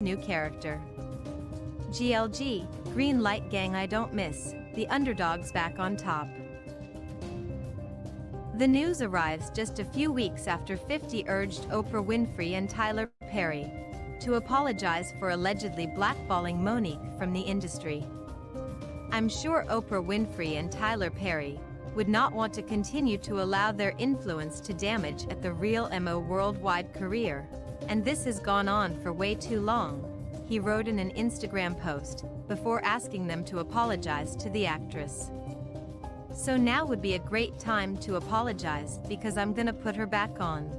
New character. GLG, Green Light Gang I Don't Miss, the underdog's back on top. The news arrives just a few weeks after 50 urged Oprah Winfrey and Tyler Perry to apologize for allegedly blackballing Monique from the industry. I'm sure Oprah Winfrey and Tyler Perry would not want to continue to allow their influence to damage at the real Mo worldwide career, and this has gone on for way too long, he wrote in an Instagram post before asking them to apologize to the actress. So now would be a great time to apologize because I'm gonna put her back on.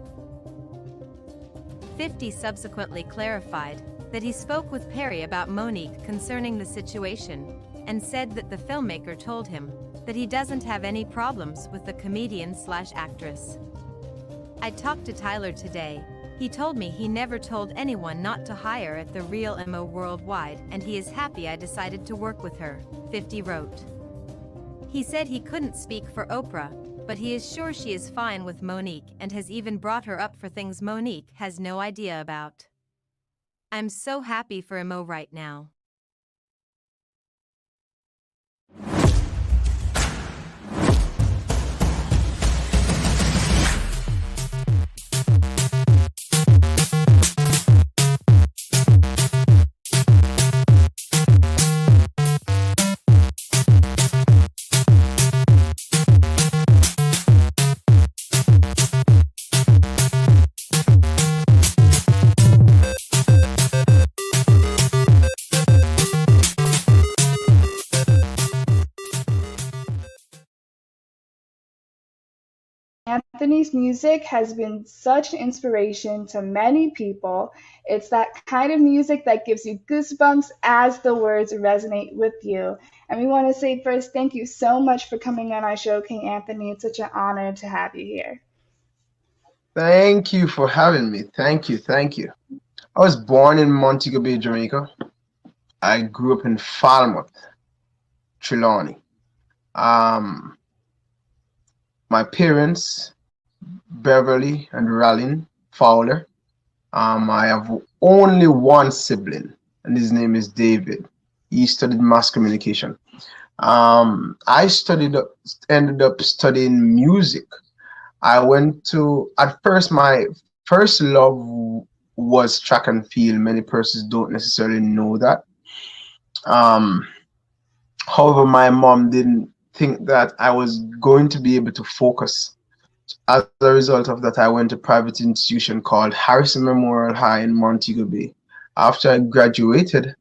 50 subsequently clarified that he spoke with Perry about Monique concerning the situation and said that the filmmaker told him that he doesn't have any problems with the comedian/actress. I talked to Tyler today. He told me he never told anyone not to hire at the real Mo worldwide, and he is happy I decided to work with her, 50 wrote. He said he couldn't speak for Oprah, but he is sure she is fine with Monique and has even brought her up for things Monique has no idea about. I'm so happy for Mo right now. Anthony's music has been such an inspiration to many people. It's that kind of music that gives you goosebumps as the words resonate with you. And we want to say first, thank you so much for coming on our show, King Anthony. It's such an honor to have you here. Thank you for having me. Thank you. I was born in Montego Bay, Jamaica. I grew up in Falmouth, Trelawney. My parents, Beverly and Rallin Fowler. I have only one sibling, and his name is David. He studied mass communication. I ended up studying music. At first, my first love was track and field. Many persons don't necessarily know that. However, my mom didn't think that I was going to be able to focus. As a result of that, I went to a private institution called Harrison Memorial High in Montego Bay. After I graduated,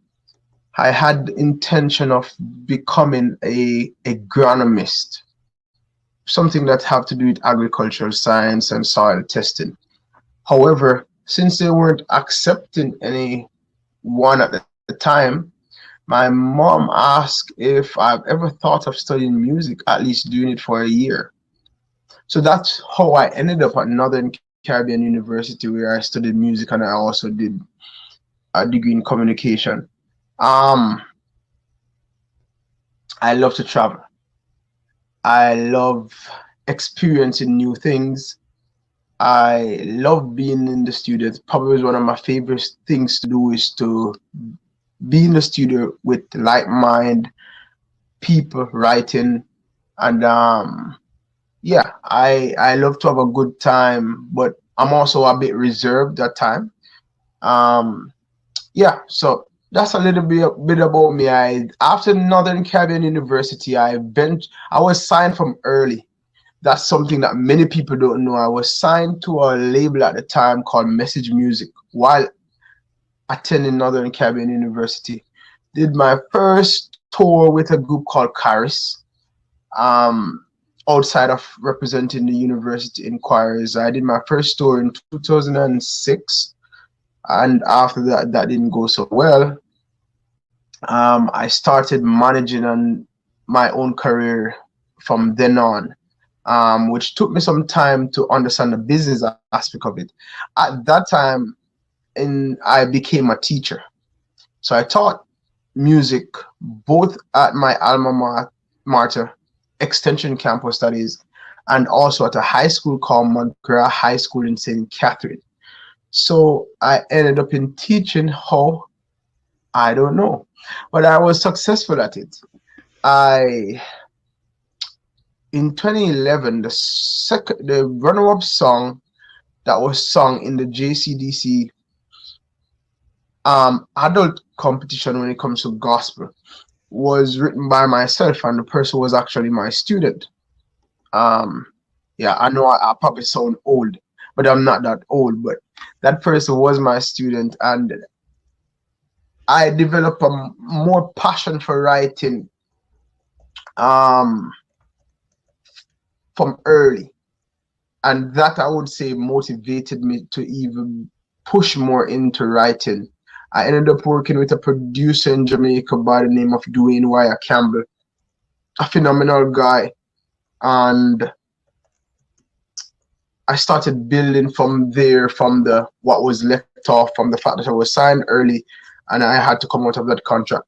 I had the intention of becoming a agronomist, something that have to do with agricultural science and soil testing. However, since they weren't accepting anyone at the time, my mom asked if I've ever thought of studying music, at least doing it for a year. So that's how I ended up at Northern Caribbean University, where I studied music and I also did a degree in communication. I love to travel. I love experiencing new things. I love being in the studio. It probably was one of my favorite things to do is to be in the studio with like-minded people writing, and yeah, I love to have a good time, but I'm also a bit reserved at time. Yeah, so that's a little bit about me. After Northern Caribbean University, I was signed from early. That's something that many people don't know. I was signed to a label at the time called Message Music while attending Northern Caribbean University. Did my first tour with a group called Caris. Outside of representing the university inquiries, I did my first tour in 2006, and after that didn't go so well. I started managing on my own career from then on, which took me some time to understand the business aspect of it. At that time, I became a teacher. So I taught music both at my alma mater, Extension Campus Studies, and also at a high school called Montclair High School in St. Catherine. So I ended up in teaching how I don't know, but I was successful at it. I In 2011, the runner-up song that was sung in the JCDC adult competition when it comes to gospel was written by myself, and the person was actually my student. Um, yeah, I know I probably sound old, but I'm not that old. But that person was my student, and I developed a more passion for writing um, from early, and that I would say motivated me to even push more into writing. I ended up working with a producer in Jamaica by the name of Dwayne Wire Campbell, a phenomenal guy, and I started building from there, from the what was left off, from the fact that I was signed early, and I had to come out of that contract,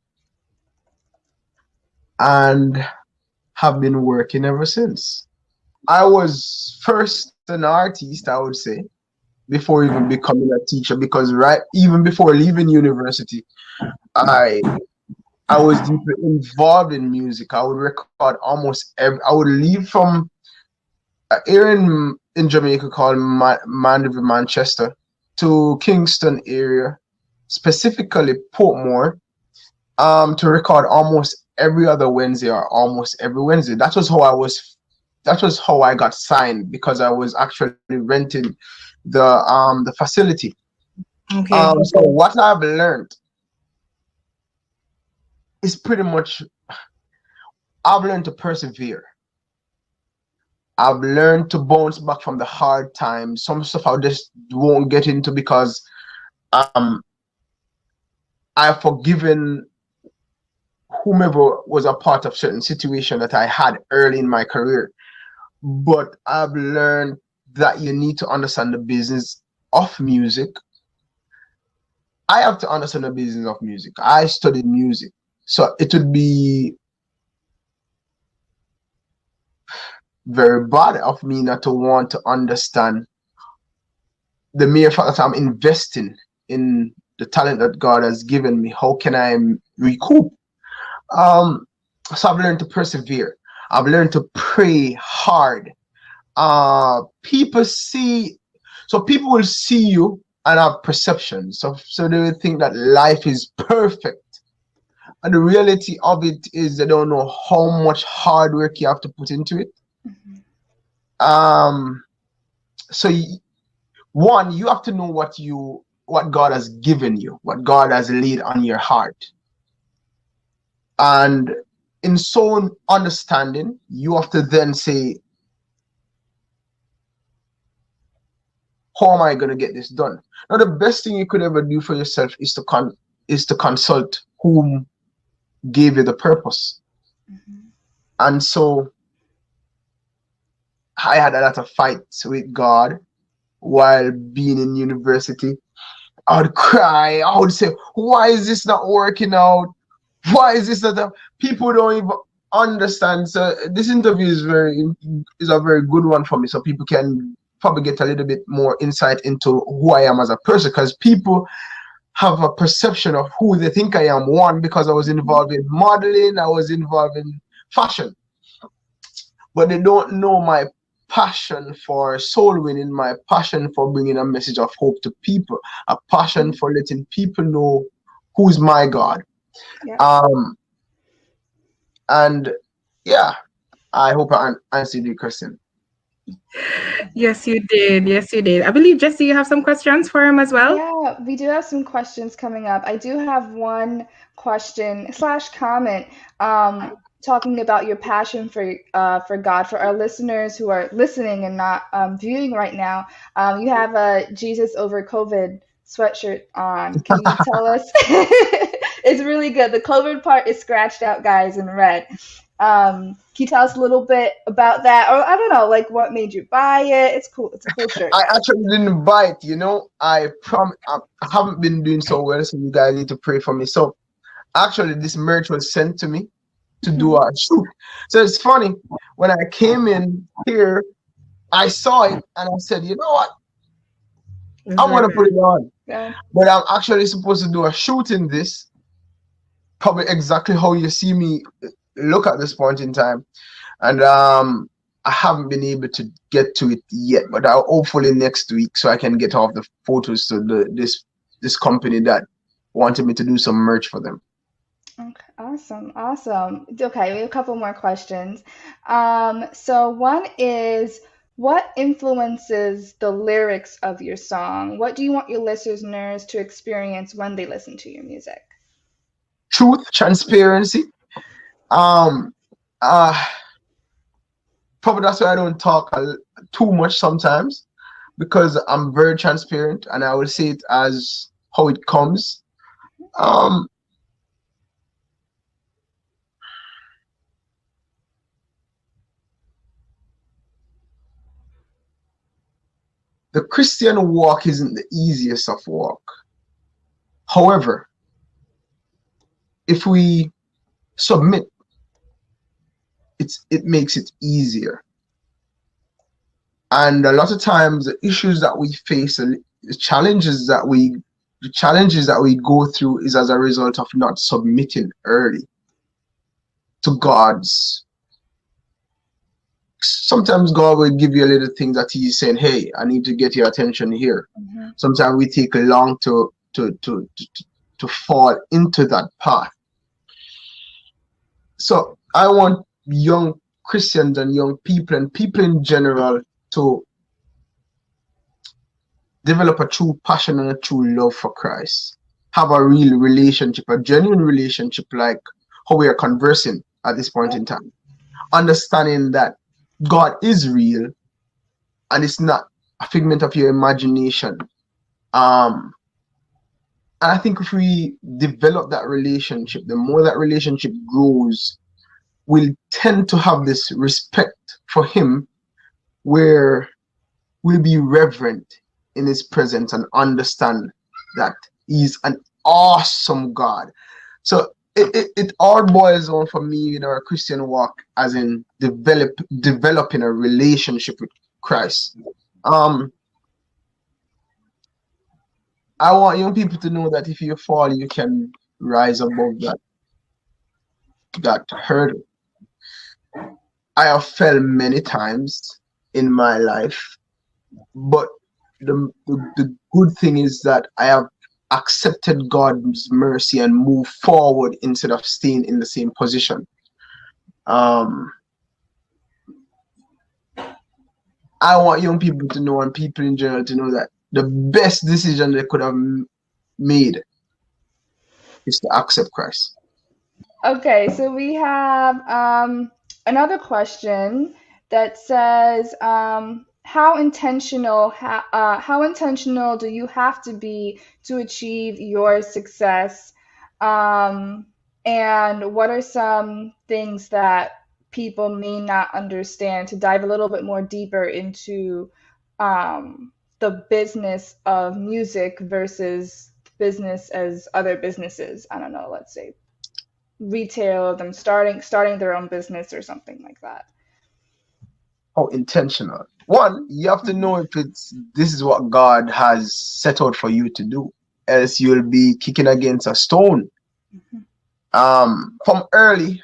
and have been working ever since. I was first an artist, I would say, before even becoming a teacher, because even before leaving university, I I was deeply involved in music. I would record almost I would leave from here in Jamaica called Mandeville, Manchester, to Kingston area, specifically Portmore, to record almost every other Wednesday or almost every Wednesday. That was how I got signed, because I was actually renting the facility. Okay. So what I've learned is pretty much, I've learned to persevere. I've learned to bounce back from the hard times. Some stuff I just won't get into, because um I've forgiven whomever was a part of certain situation that I had early in my career. But I've learned that you need to understand the business of music. I have to understand the business of music. I studied music. So it would be very bad of me not to want to understand the mere fact that I'm investing in the talent that God has given me. How can I recoup? So I've learned to persevere. I've learned to pray hard. People will see you and have perceptions. So they will think that life is perfect. And the reality of it is they don't know how much hard work you have to put into it. So you have to know what God has given you, what God has laid on your heart. And in so understanding, you have to then say, how am I going to get this done? Now, the best thing you could ever do for yourself is to consult whom gave you the purpose. And so I had a lot of fights with God while being in university. I would cry. I would say, why is this not working out? Why is this not? People don't even understand. So this interview is a very good one for me, so people can probably get a little bit more insight into who I am as a person, because people have a perception of who they think I am. One, because I was involved in modeling, I was involved in fashion, but they don't know my passion for soul winning, my passion for bringing a message of hope to people, a passion for letting people know who's my God. Yeah. And yeah, I hope I answered your question. Yes, you did. Yes, you did. I believe, Jesse, you have some questions for him as well? Yeah, we do have some questions coming up. I do have one question / comment talking about your passion for God. For our listeners who are listening and not viewing right now, you have a Jesus over COVID sweatshirt on. Can you tell us? It's really good. The COVID part is scratched out, guys, in red. Can you tell us a little bit about that? Or I don't know, like what made you buy it? It's cool. It's a cool shirt. I actually didn't buy it, I haven't been doing so well, so you guys need to pray for me. So actually this merch was sent to me to do a shoot. So it's funny, when I came in here, I saw it and I said, you know what? I want to put it on. Yeah. But I'm actually supposed to do a shoot in this. probably exactly how you see me look at this point in time. And I haven't been able to get to it yet, but I'll hopefully next week so I can get off the photos to this company that wanted me to do some merch for them. Okay, awesome, awesome. Okay, we have a couple more questions. So one is, what influences the lyrics of your song? What do you want your listeners to experience when they listen to your music? Truth, transparency. Um, uh, Probably that's why I don't talk too much sometimes, because I'm very transparent and I will say it as how it comes. Um, the Christian walk isn't the easiest of walk. However, if we submit, it makes it easier. And a lot of times the issues that we face and the challenges that we go through is as a result of not submitting early to God's. Sometimes God will give you a little thing that He's saying, "Hey, I need to get your attention here." Mhm. Sometimes we take long to fall into that path. So I want young Christians and young people and people in general to develop a true passion and a true love for Christ. Have a real relationship, a genuine relationship, like how we are conversing at this point in time. Understanding that God is real and it's not a figment of your imagination. And I think if we develop that relationship, the more that relationship grows, we'll tend to have this respect for Him, where we'll be reverent in His presence and understand that He's an awesome God. So it all boils down for me in our Christian walk as in developing a relationship with Christ. I want young people to know that if you fall, you can rise above that hurdle. I have fell many times in my life, but the good thing is that I have accepted God's mercy and moved forward instead of staying in the same position. I want young people to know, and people in general to know, that the best decision they could have made is to accept Christ. Okay, so we have another question that says, how intentional do you have to be to achieve your success? And what are some things that people may not understand, to dive a little bit more deeper into the business of music versus business as other businesses? I don't know, let's say retail, them starting their own business or something like that. How intentional. One, you have to know if this is what God has set out for you to do, else you'll be kicking against a stone. From early,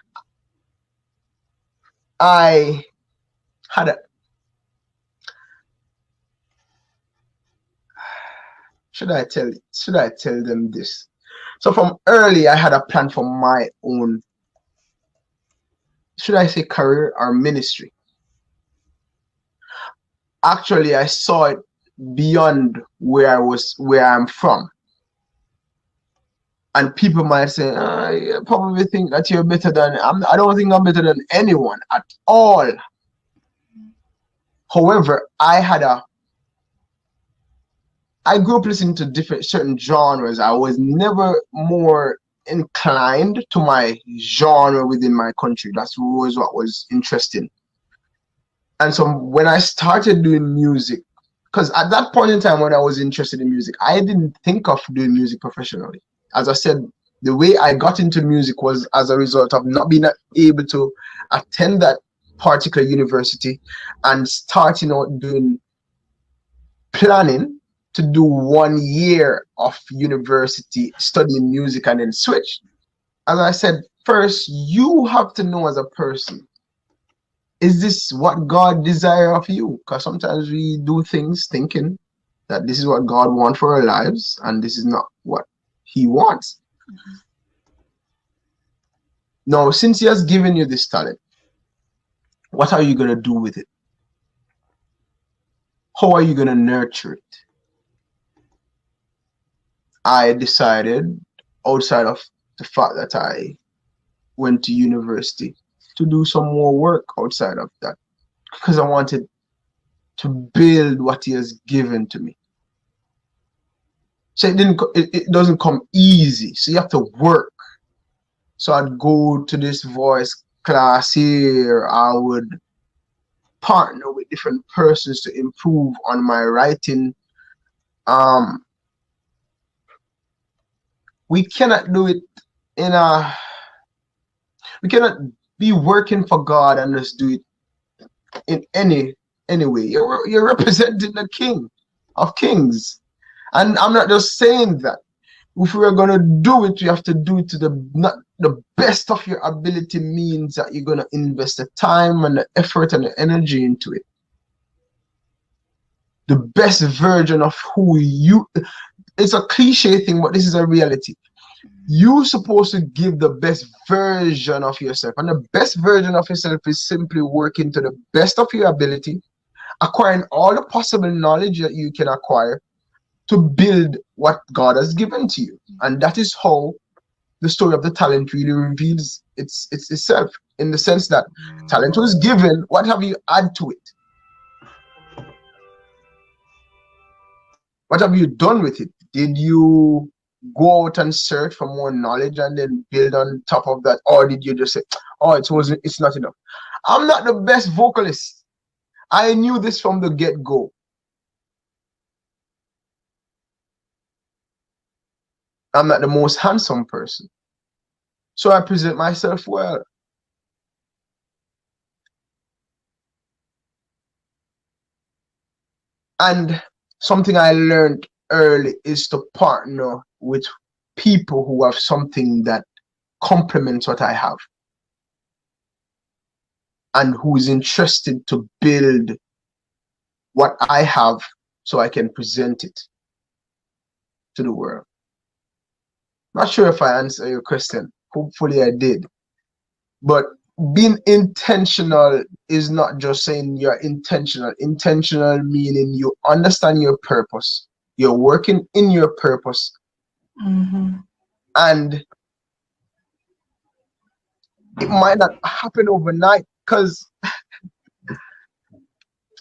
I had a should I tell them this? So from early, I had a plan for my own, should I say, career or ministry. Actually, I saw it beyond where I'm from. And people might say, you probably think that you're better than, I don't think I'm better than anyone at all. However, I grew up listening to certain genres. I was never more inclined to my genre within my country. That's always what was interesting. And so when I started doing music, because at that point in time when I was interested in music, I didn't think of doing music professionally. As I said, the way I got into music was as a result of not being able to attend that particular university and starting out doing planning to do 1 year of university studying music and then switch. as I said, first you have to know as a person, is this what God desire of you? Because sometimes we do things thinking that this is what God wants for our lives, and this is not what He wants. Now, since He has given you this talent, what are you going to do with it? How are you going to nurture it? I decided, outside of the fact that I went to university, to do some more work outside of that, because I wanted to build what He has given to me. So it doesn't come easy. So you have to work. So I'd go to this voice class here. I would partner with different persons to improve on my writing. We cannot do it we cannot be working for God and just do it in any way. You're representing the King of Kings. And I'm not just saying that. If we're going to do it, you have to do it to the best of your ability, means that you're going to invest the time and the effort and the energy into it. The best version of who you, it's a cliche thing, but this is a reality. You're supposed to give the best version of yourself. And the best version of yourself is simply working to the best of your ability, acquiring all the possible knowledge that you can acquire to build what God has given to you. And that is how the story of the talent really reveals itself, in the sense that talent was given. What have you add to it? What have you done with it? Did you go out and search for more knowledge and then build on top of that? Or did you just say, oh, it's not enough? I'm not the best vocalist. I knew this from the get-go. I'm not the most handsome person. So I present myself well. And something I learned early is to partner with people who have something that complements what I have, and who is interested to build what I have so I can present it to the world. Not sure if I answered your question. Hopefully I did. But being intentional is not just saying you're intentional. Intentional meaning you understand your purpose. You're working in your purpose. And it might not happen overnight, because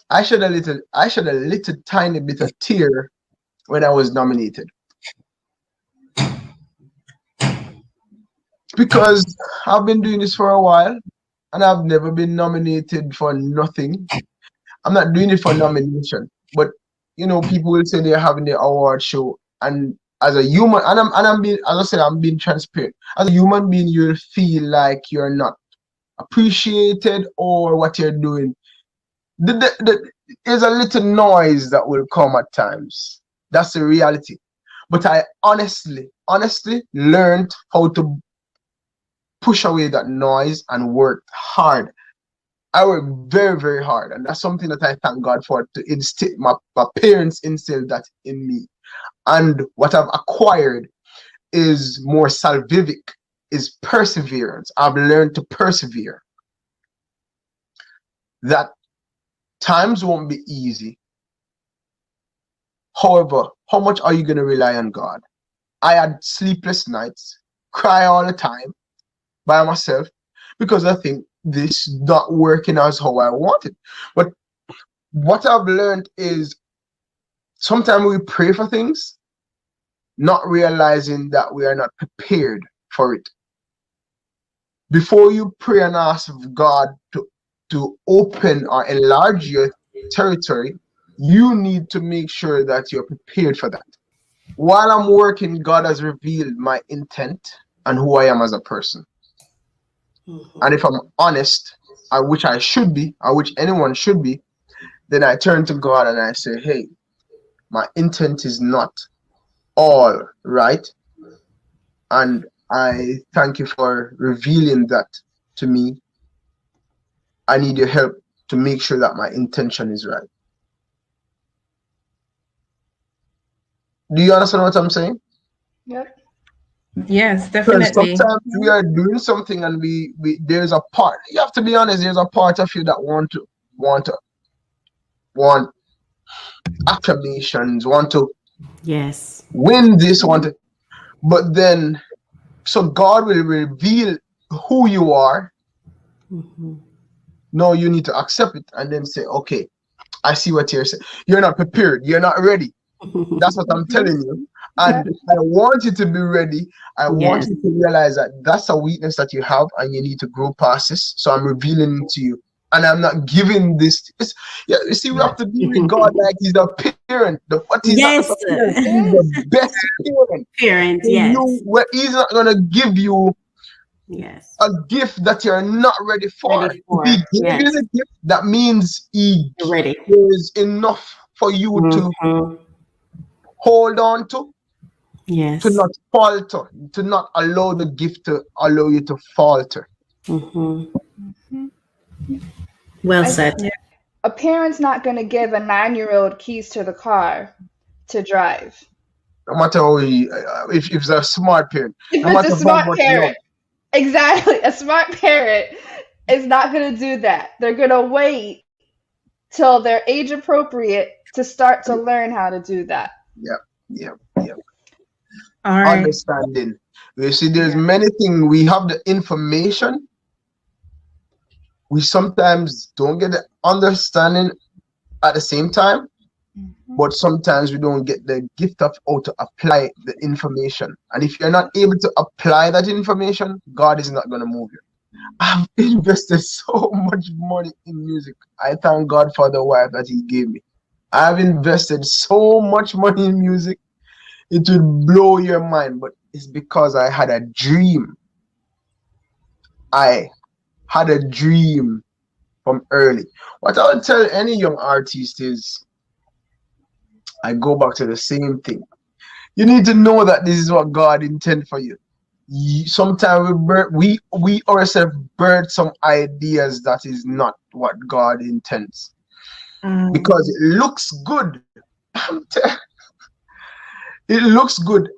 I shed a little tiny bit of tear when I was nominated. Because I've been doing this for a while and I've never been nominated for nothing. I'm not doing it for nomination, but you know, people will say they're having the award show, and as a human, I'm being, as I said, I'm being transparent. As a human being, you'll feel like you're not appreciated or what you're doing. There's a little noise that will come at times. That's the reality. But I honestly learned how to push away that noise and work hard. I work very, very hard, and that's something that I thank God for. To instill, my parents instilled that in me, and what I've acquired is more salvific, is perseverance. I've learned to persevere. That times won't be easy. However, how much are you going to rely on God? I had sleepless nights, cry all the time by myself, because I think this not working as how I wanted. But what I've learned is sometimes we pray for things, not realizing that we are not prepared for it. Before you pray and ask God to open or enlarge your territory, you need to make sure that you're prepared for that. While I'm working, God has revealed my intent and who I am as a person. And if I'm honest, which I should be, or which anyone should be, then I turn to God and I say, hey, my intent is not all right, and I thank you for revealing that to me. I need your help to make sure that my intention is right. Do you understand what I'm saying? Yep. Yes, Because definitely. sometimes we are doing something and we there's a part. You have to be honest. There's a part of you that want acclamations, want to Yes. win this, want to. But then, so God will reveal who you are. Mm-hmm. No, you need to accept it and then say, okay, I see what you're saying. You're not prepared. You're not ready. That's what I'm telling you. And I want you to be ready. I want Yes. you to realize that that's a weakness that you have and you need to grow past this. So I'm revealing it to you. And I'm not giving this. Yeah, you see, we have to be with God like he's a parent. But he's not Yes. just a parent. He's the best parent. Parent, So yes. he's not going to give you Yes. a gift that you're not ready for. Ready If for. he gave Yes. you the gift, that means You're ready. is enough for you to Mm-hmm. hold on to Yes. not falter, to not allow the gift to allow you to falter. Mm-hmm. Well I said. think a parent's not going to give a 9-year-old keys to the car to drive. No matter how if it's a smart parent, If no it's matter a how smart much love. parent, exactly, a smart parent is not going to do that. They're going to wait till they're age appropriate to start to learn how to do that. Yeah. All right. Understanding. You see, there's Yeah. many things. We have the information. We sometimes don't get the understanding at the same time, but sometimes we don't get the gift of how to apply the information. And if you're not able to apply that information, God is not going to move you. I've invested so much money in music. I thank God for the wife that he gave me. I've invested so much money in music. It will blow your mind, but it's because I had a dream. I had a dream from early. What I would tell any young artist is, I go back to the same thing. You need to know that this is what God intended for you. Sometimes we ourselves birth some ideas that is not what God intends, because it looks good. It looks good.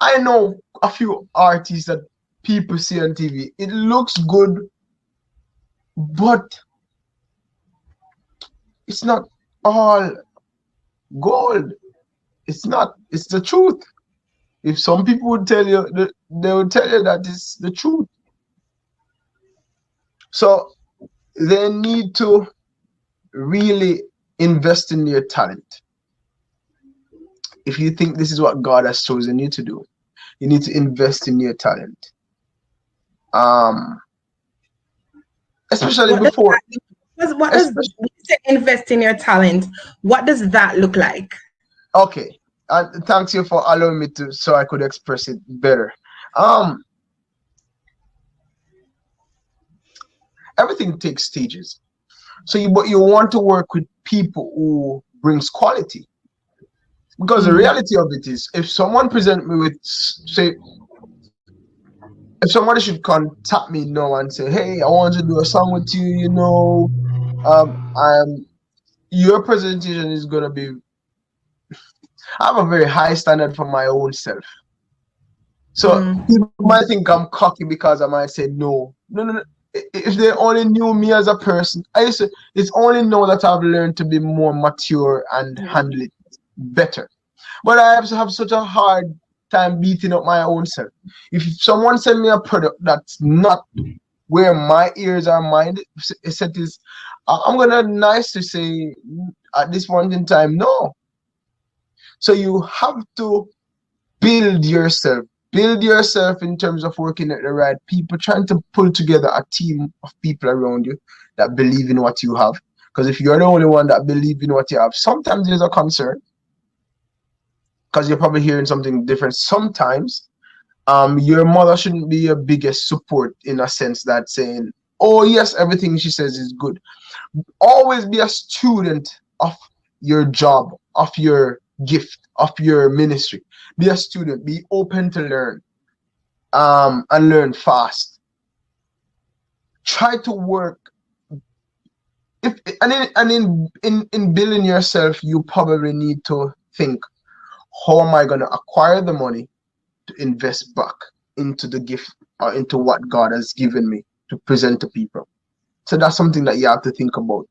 I know a few artists that people see on TV. It looks good, but it's not all gold. It's not. It's the truth. If some people would tell you, they would tell you that it's the truth. So they need to really invest in your talent. If you think this is what God has chosen you to do, you need to invest in your talent. Especially What does before. what does when you say invest in your talent? What does that look like? Okay. And thanks you for allowing me to, so I could express it better. Everything takes stages. So but you want to work with people who brings quality. Because the reality of it is, if someone present me with, say, if somebody should contact me now and say, hey, I want to do a song with you, your presentation is gonna be, I have a very high standard for my own self. So people might think I'm cocky because I might say no. No. If they only knew me as a person, it's only now that I've learned to be more mature and handle it better. But I have to have such a hard time beating up my own self. If someone send me a product that's not where my ears are minded, I'm gonna nice to say at this point in time, no. So you have to build yourself in terms of working at the right people, trying to pull together a team of people around you that believe in what you have. Because if you're the only one that believe in what you have, sometimes there's a concern, because you're probably hearing something different. Sometimes your mother shouldn't be your biggest support, in a sense that saying, oh yes, everything she says is good. Always be a student of your job, of your gift, of your ministry. Be a student, be open to learn. and learn fast. Try to work. In building yourself, you probably need to think, how am I going to acquire the money to invest back into the gift or into what God has given me to present to people? So that's something that you have to think about.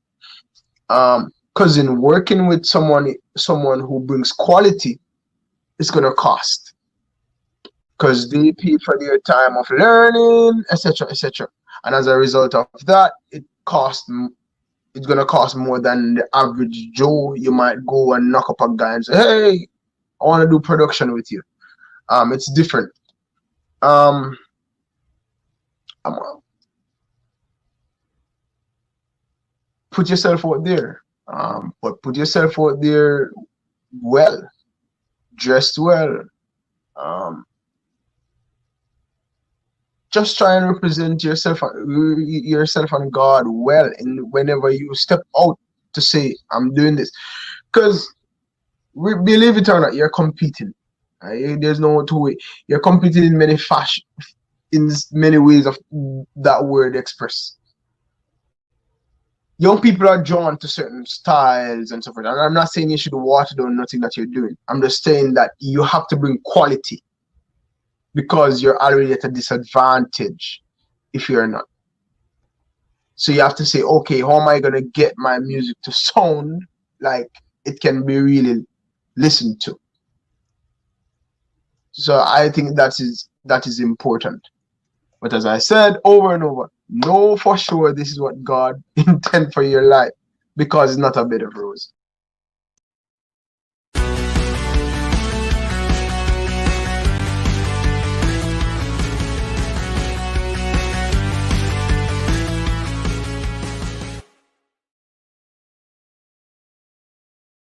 Because in working with someone who brings quality, it's going to cost. Because they pay for their time of learning, etc., etc. And as a result of that, it's going to cost more than the average Joe. You might go and knock up a guy and say, hey, I want to do production with you. It's different. Put yourself out there. But put yourself out there well, dressed well. Just try and represent yourself and God well, and whenever you step out to say, I'm doing this. Because believe it or not, you're competing. Right? There's no two way. You're competing in many ways of that word express. Young people are drawn to certain styles and so forth. And I'm not saying you should water down nothing that you're doing. I'm just saying that you have to bring quality, because you're already at a disadvantage if you're not. So you have to say, okay, how am I going to get my music to sound like it can be really listened to? So I think that is important. But as I said over and over, know for sure this is what God intends for your life, because it's not a bed of roses.